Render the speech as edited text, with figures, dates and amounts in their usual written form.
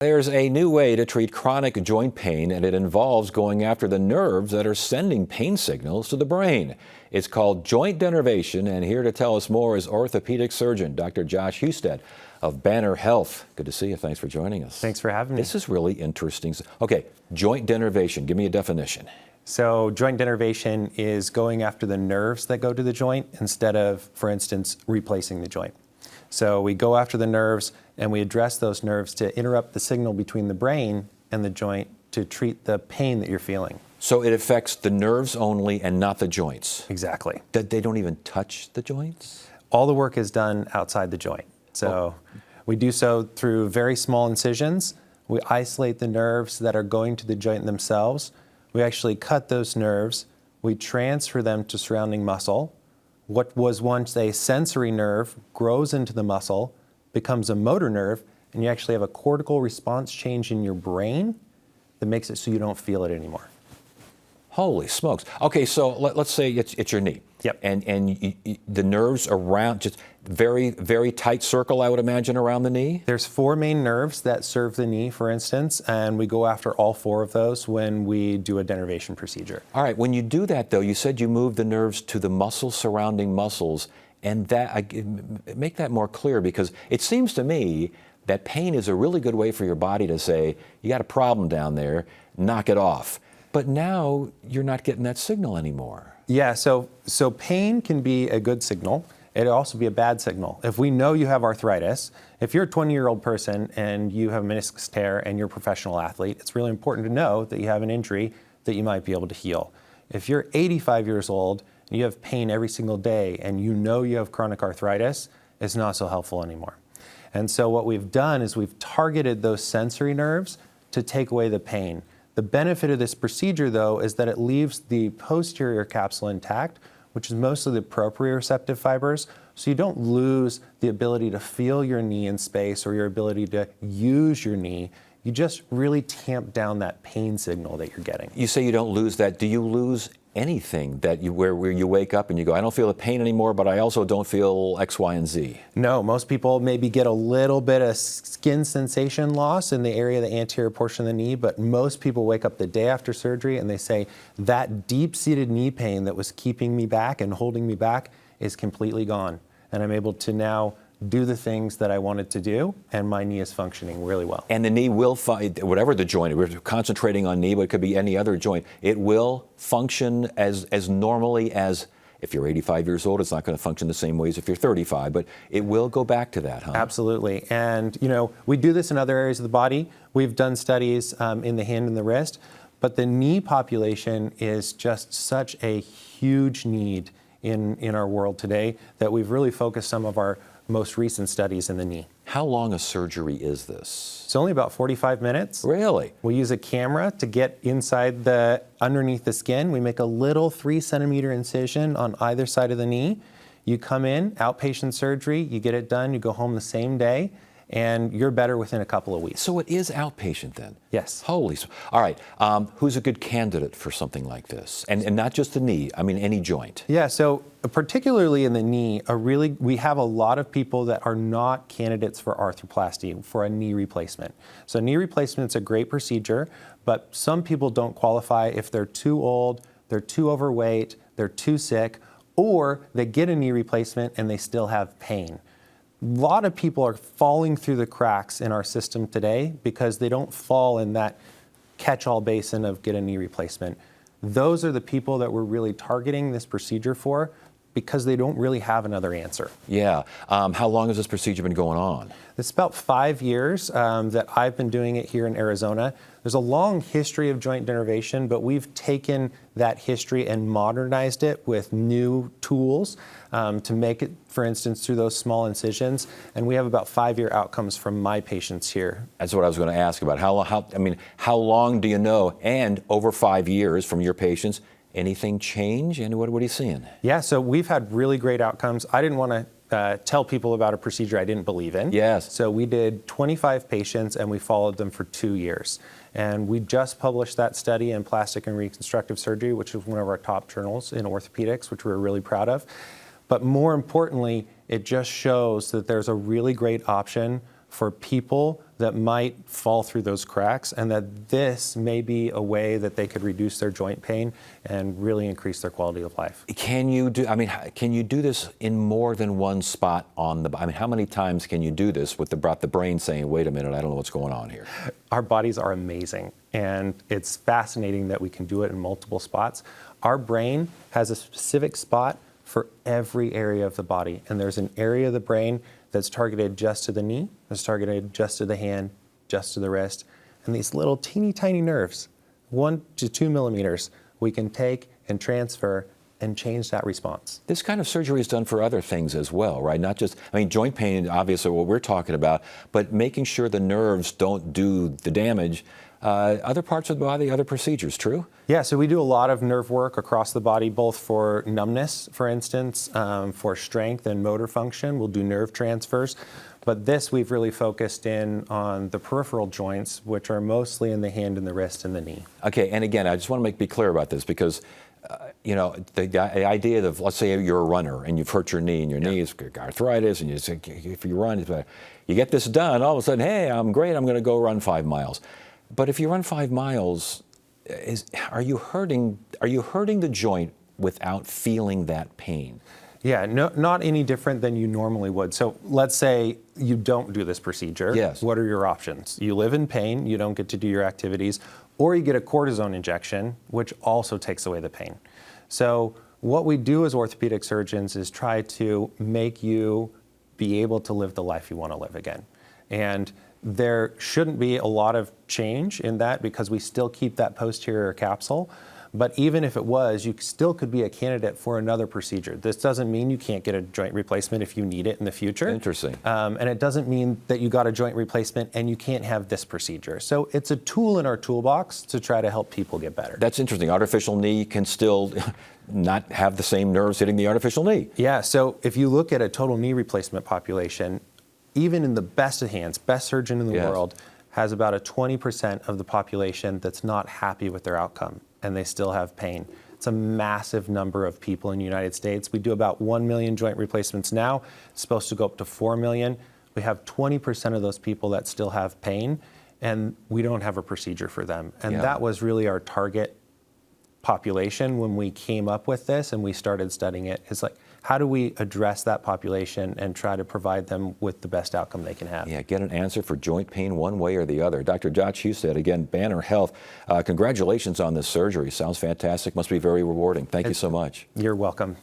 There's a new way to treat chronic joint pain, and it involves going after the nerves that are sending pain signals to the brain. It's called joint denervation, and here to tell us more is orthopedic surgeon Dr. Josh Husted of Banner Health. Good to see you. Thanks for joining us. Thanks for having me. This is really interesting. Okay, joint denervation. Give me a definition. So joint denervation is going after the nerves that go to the joint instead of, for instance, replacing the joint. So we go after the nerves and we address those nerves to interrupt the signal between the brain and the joint to treat the pain that you're feeling. So it affects the nerves only and not the joints? Exactly. That they don't even touch the joints? All the work is done outside the joint. So we do so through very small incisions. We isolate the nerves that are going to the joint themselves. We actually cut those nerves. We transfer them to surrounding muscle. What was once a sensory nerve grows into the muscle, becomes a motor nerve, and you actually have a cortical response change in your brain that makes it so you don't feel it anymore. Holy smokes. Okay, so let's say it's your knee. Yep. And the nerves around, just very, very tight circle, I would imagine, around the knee? There's 4 main nerves that serve the knee, for instance, and we go after all 4 of those when we do a denervation procedure. All right, when you do that, though, you said you move the nerves to the muscles surrounding muscles, and that make that more clear, because it seems to me that pain is a really good way for your body to say, you got a problem down there, knock it off. But now you're not getting that signal anymore. Yeah, so pain can be a good signal. It'll also be a bad signal. If we know you have arthritis, if you're a 20-year-old person and you have a meniscus tear and you're a professional athlete, it's really important to know that you have an injury that you might be able to heal. If you're 85 years old and you have pain every single day and you know you have chronic arthritis, it's not so helpful anymore. And so what we've done is we've targeted those sensory nerves to take away the pain. The benefit of this procedure, though, is that it leaves the posterior capsule intact, which is mostly the proprioceptive fibers, so you don't lose the ability to feel your knee in space or your ability to use your knee. You just really tamp down that pain signal that you're getting. You say you don't lose that. Do you lose anything that where you wake up and you go, I don't feel the pain anymore, but I also don't feel X, Y, and Z? No, most people maybe get a little bit of skin sensation loss in the area of the anterior portion of the knee, but most people wake up the day after surgery and they say that deep-seated knee pain that was keeping me back and holding me back is completely gone. And I'm able to now do the things that I wanted to do, and my knee is functioning really well. And the knee will, whatever the joint, we're concentrating on knee, but it could be any other joint, it will function as normally as if you're 85 years old. It's not going to function the same way as if you're 35, but it will go back to that, huh? Absolutely. And, we do this in other areas of the body. We've done studies in the hand and the wrist, but the knee population is just such a huge need in our world today that we've really focused some of our most recent studies in the knee. How long a surgery is this? It's only about 45 minutes. Really? We use a camera to get inside underneath the skin. We make a little 3-centimeter incision on either side of the knee. You come in, outpatient surgery, you get it done, you go home the same day, and you're better within a couple of weeks. So it is outpatient then? Yes. Holy, all right. Who's a good candidate for something like this? And not just the knee, I mean any joint. Yeah, so particularly in the knee, we have a lot of people that are not candidates for arthroplasty, for a knee replacement. So knee replacement is a great procedure, but some people don't qualify if they're too old, they're too overweight, they're too sick, or they get a knee replacement and they still have pain. A lot of people are falling through the cracks in our system today because they don't fall in that catch-all basin of get a knee replacement. Those are the people that we're really targeting this procedure for because they don't really have another answer. Yeah. How long has this procedure been going on? It's about 5 years that I've been doing it here in Arizona. There's a long history of joint denervation, but we've taken that history and modernized it with new tools to make it, for instance, through those small incisions. And we have about 5-year outcomes from my patients here. That's what I was going to ask about. How long do you know? And over 5 years from your patients, anything change? And what are you seeing? Yeah, so we've had really great outcomes. I didn't want to tell people about a procedure I didn't believe in. Yes. So we did 25 patients and we followed them for 2 years. And we just published that study in Plastic and Reconstructive Surgery, which is one of our top journals in orthopedics, which we're really proud of. But more importantly, it just shows that there's a really great option for people that might fall through those cracks, and that this may be a way that they could reduce their joint pain and really increase their quality of life. Can you do, I mean, can you do this in more than one spot on the, I mean, how many times can you do this with the brain saying, wait a minute, I don't know what's going on here? Our bodies are amazing, and it's fascinating that we can do it in multiple spots. Our brain has a specific spot for every area of the body, and there's an area of the brain that's targeted just to the knee, that's targeted just to the hand, just to the wrist, and these little teeny tiny nerves, 1 to 2 millimeters, we can take and transfer and change that response. This kind of surgery is done for other things as well, right? Not just, I mean, joint pain, obviously what we're talking about, but making sure the nerves don't do the damage. Other parts of the body, other procedures, true? Yeah, so we do a lot of nerve work across the body, both for numbness, for instance, for strength and motor function. We'll do nerve transfers. But this, we've really focused in on the peripheral joints, which are mostly in the hand and the wrist and the knee. Okay, and again, I just want to be clear about this because, you know, the idea of, let's say you're a runner and you've hurt your knee and your knee is arthritis, and you say, if you run, you get this done, all of a sudden, hey, I'm great, I'm going to go run 5 miles. But if you run 5 miles, are you hurting the joint without feeling that pain? Yeah, no, not any different than you normally would. So let's say you don't do this procedure. Yes. What are your options? You live in pain, you don't get to do your activities, or you get a cortisone injection, which also takes away the pain. So what we do as orthopedic surgeons is try to make you be able to live the life you want to live again. And there shouldn't be a lot of change in that because we still keep that posterior capsule. But even if it was, you still could be a candidate for another procedure. This doesn't mean you can't get a joint replacement if you need it in the future. Interesting. And it doesn't mean that you got a joint replacement and you can't have this procedure. So it's a tool in our toolbox to try to help people get better. That's interesting. Artificial knee can still not have the same nerves hitting the artificial knee. Yeah, so if you look at a total knee replacement population, even in the best of hands, best surgeon in the world, has about a 20% of the population that's not happy with their outcome, and they still have pain. It's a massive number of people in the United States. We do about 1 million joint replacements now. It's supposed to go up to 4 million. We have 20% of those people that still have pain, and we don't have a procedure for them. And that was really our target population when we came up with this and we started studying it. It's like, how do we address that population and try to provide them with the best outcome they can have? Yeah, get an answer for joint pain one way or the other. Dr. Josh Husted, again, Banner Health, congratulations on this surgery. Sounds fantastic. Must be very rewarding. Thank you so much. You're welcome.